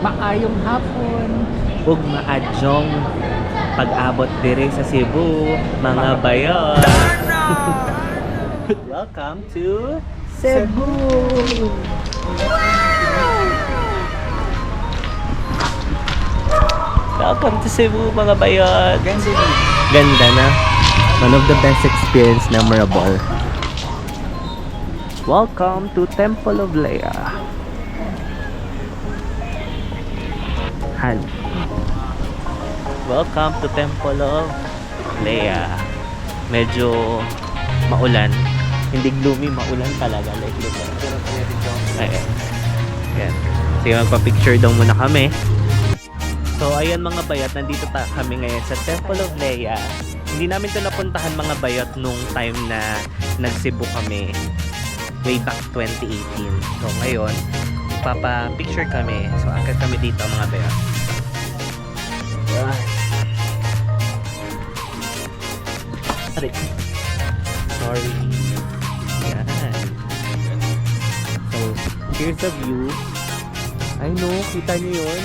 Maayong hapon ug maadjong pag-abot dire sa Cebu, mga bayan. Welcome to Cebu. Welcome to Cebu, mga bayan. Ganda na. One of the best experience, memorable. Welcome to Temple of Leia. Welcome to Temple of Leia. Medyo maulan. Hindi gloomy, maulan talaga. Like lugar. Ayan. Ayan. Sige, magpa-picture daw muna kami. So, ayan mga bayat. Nandito kami ngayon sa Temple of Leia. Hindi namin ito napuntahan mga bayat nung time na nag-Cebu kami. Way back 2018. So, ngayon, papa-picture kami. So, akit kami dito mga bayat. Sorry. Yan. So, here's the view. I know, kita niyo yun.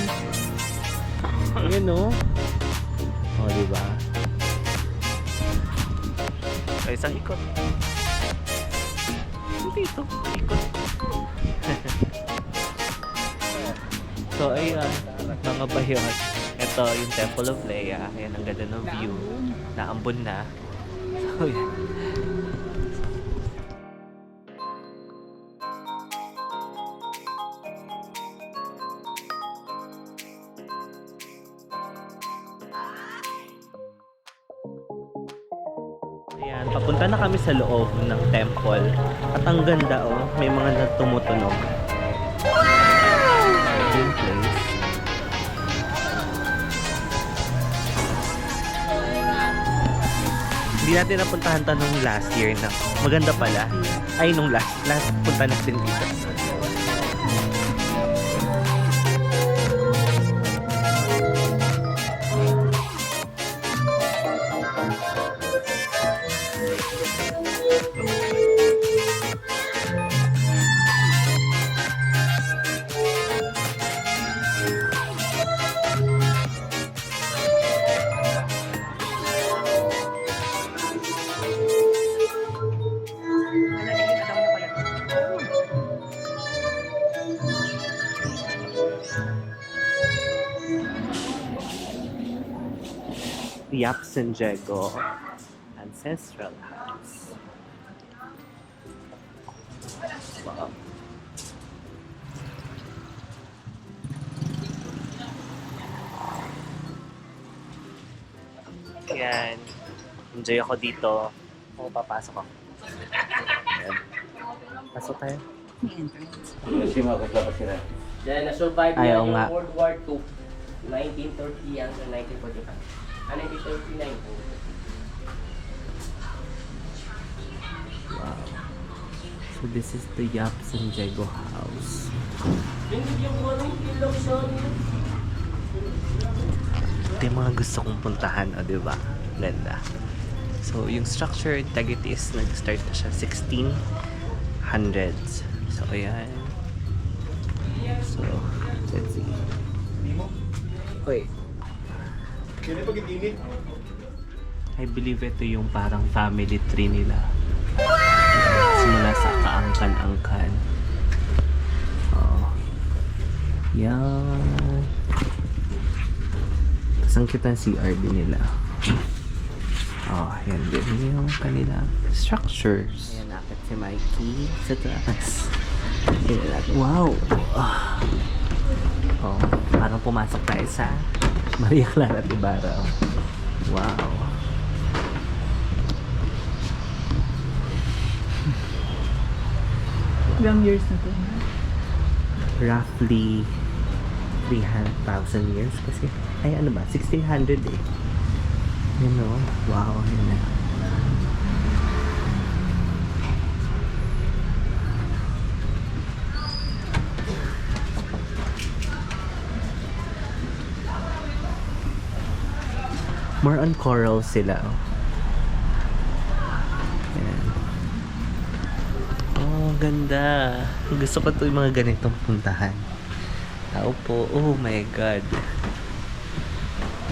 Ayan no. O, diba? So, isang ikot. Dito, ikot. So, ayan. Mga bayot. Ito yung Temple of Leia. Ayan, ang ganda ng view. Naambon na. So, yan. Ayan, papunta na kami sa loob ng temple. At ang ganda, oh. May mga tumutunog. Yung place. Hindi natin napuntahan to nung last year na maganda pala. Ay, nung last punta natin dito. Yap San Diego Ancestral House. Wow. Yan. Enjoy ako dito. O, papasok ako. Ayan. Pasok tayo. Then, na-survive Ayaw niya nga. yung World War II. 1930 hanggang 1945. 1939 po. Wow. So this is the Yap San Diego House. Ito yung mga gusto kong puntahan, o diba? Ganda. So yung structure integrity is nag-start na siya 1600s. So ayan. So Uy. I believe ito yung parang family tree nila. Simula sa kaangkan-angkan. Oh. Yan. Tapos ang cute ang CR din nila. Oh, yan din yung kanilang structures. Ayan, nakit si Mikey sa taas. Wow! Oh, parang pumasok tayo sa Maria Clara de Ibarra. Wow! Ilang years na to? Roughly 300,000 years kasi. Ay, ano ba? 1600 eh. Yun o. Wow, yun na. More on coral sila. Ayan. Oh, ganda. Gusto ko to yung mga ganitong puntahan. Tao po. Oh my God.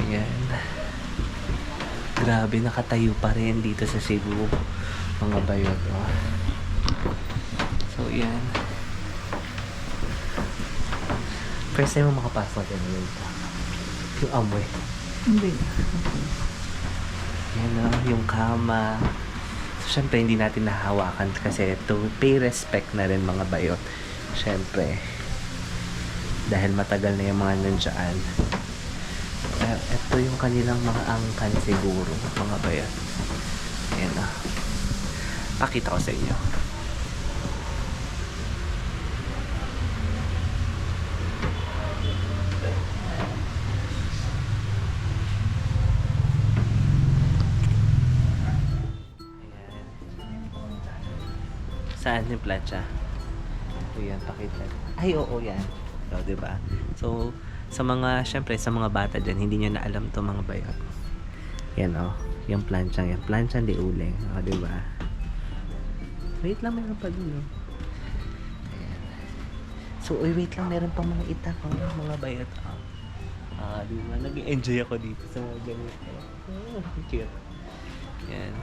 Ayan. Grabe, nakatayo pa rin dito sa Cebu. Mga bayot. Oh. So, ayan. First time mo makapasok yan yun. Yung amoy. Hindi. Yan o, yung kama. So, syempre, hindi natin nahawakan kasi to pay respect na rin mga bayot. Syempre, dahil matagal na yung mga nandiyan. Ito yung kanilang mga angkan siguro, mga bayot. Ayan o. Pakita ko sa inyo. Saan yung plancha? O yan, pakita. Ay, oo yan. So, diba? So, sa mga, syempre, sa mga bata dyan, hindi nyo na alam to mga bayot. Yan o. Yung planchang yan. Planchang di uling. O, diba? Wait lang, meron pa dun, o. Ayan. So, wait lang, meron pa mga itak, o. Mga bayot, o. Diba? Nag-enjoy ako dito sa mga ganito. Oh, cute. Yan.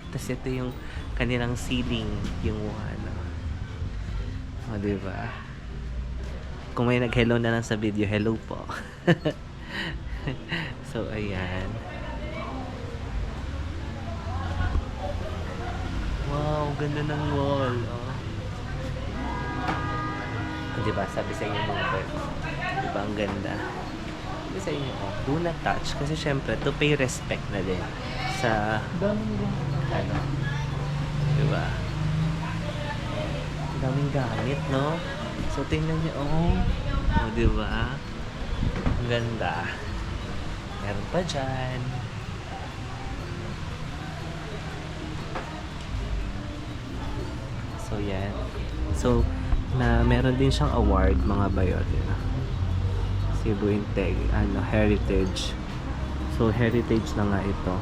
Tapos ito yung kanilang ceiling, yung ano. O, diba? Kung may nag-hello na lang sa video, hello po. So, ayan. Wow, ganda ng wall. Oh. Diba? Sabi sa inyo mga pet. Diba? Ang ganda. Sabi sa inyo, oh, do not touch. Kasi syempre, to pay respect na din sa ano, diba? Ang daming gamit, no? So, tingnan niyo, oh, diba? Ang ganda. Meron pa dyan. So, yan. So, meron din siyang award, mga bayot. Cebu Integ, heritage. So, heritage na nga ito.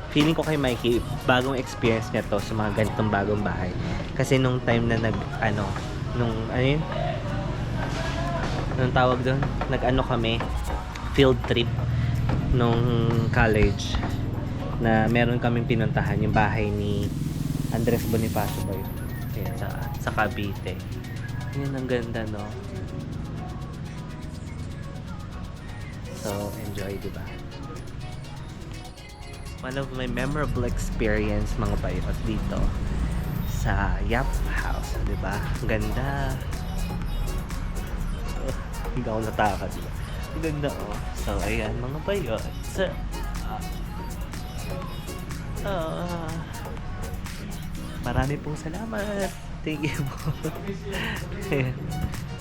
Feeling ko kay Mikey, bagong experience niya to sa mga ganitong bagong bahay. Kasi nung time na nung tawag doon, kami, field trip nung college na meron kaming pinuntahan yung bahay ni Andres Bonifacio ba yun? Ayan, sa Cavite. Yan, ang ganda, no? So, So, enjoy, di ba? One of my memorable experience, mga bayot, dito sa Yap House, di ba? Ang ganda. Hindi ako natakad, di ba? Ang ganda, oh. So, ayan, mga bayot. So, marami pong salamat. Thank you po.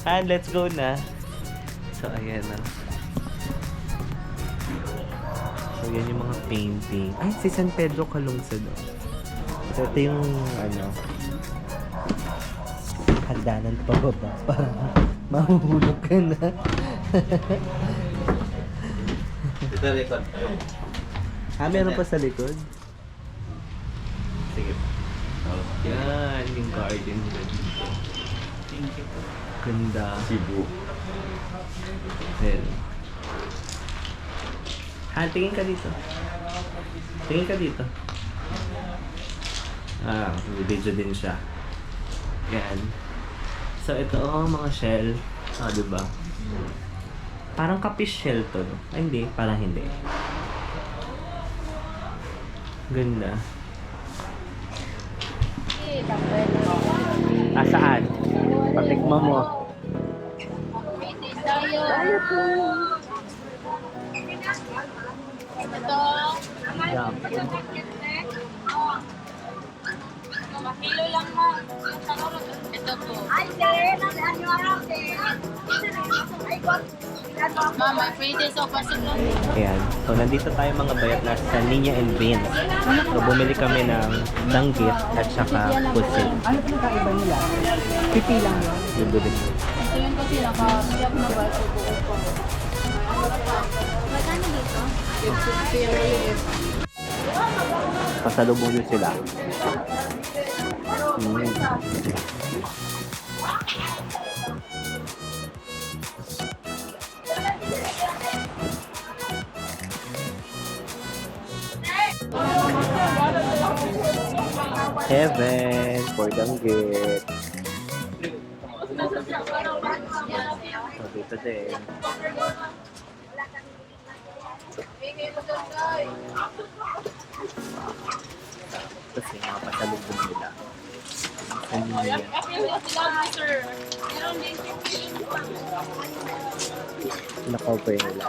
And let's go na. So, ayan na. So, yan yung mga painting. Ay, si San Pedro Calungsod. So, ito yung, hagdanan pababa. Parang mahuhulog ka na. Ito record. Meron pa sa likod? Sige. Yan, yung garden nila dito. Ganda. Cebu. Ayan. Tingin ka dito. Tingin ka dito. May video din siya. Yan. So, ito mga shell. Diba? Parang kapish shell to, no? Ay, hindi. Parang hindi. Ganda. Saan? Patikma mo. Yeah. Kilo lang mo. Ito po. Mama, free days of possible. Ayan. So, nandito tayo mga bayat na sa Niña and Beans. So, bumili kami ng danggit at saka pusit. Ano pinakaiba nila? Pipi lang yun. Yung bibig. Ito yun kasi nakasiyap na ba ito po. Magkano dito? Pasalubong din sila. Heaven for danggit. So, dito din. Tapos yung mga pasalubong nila. Kanina. Naka-offer nila.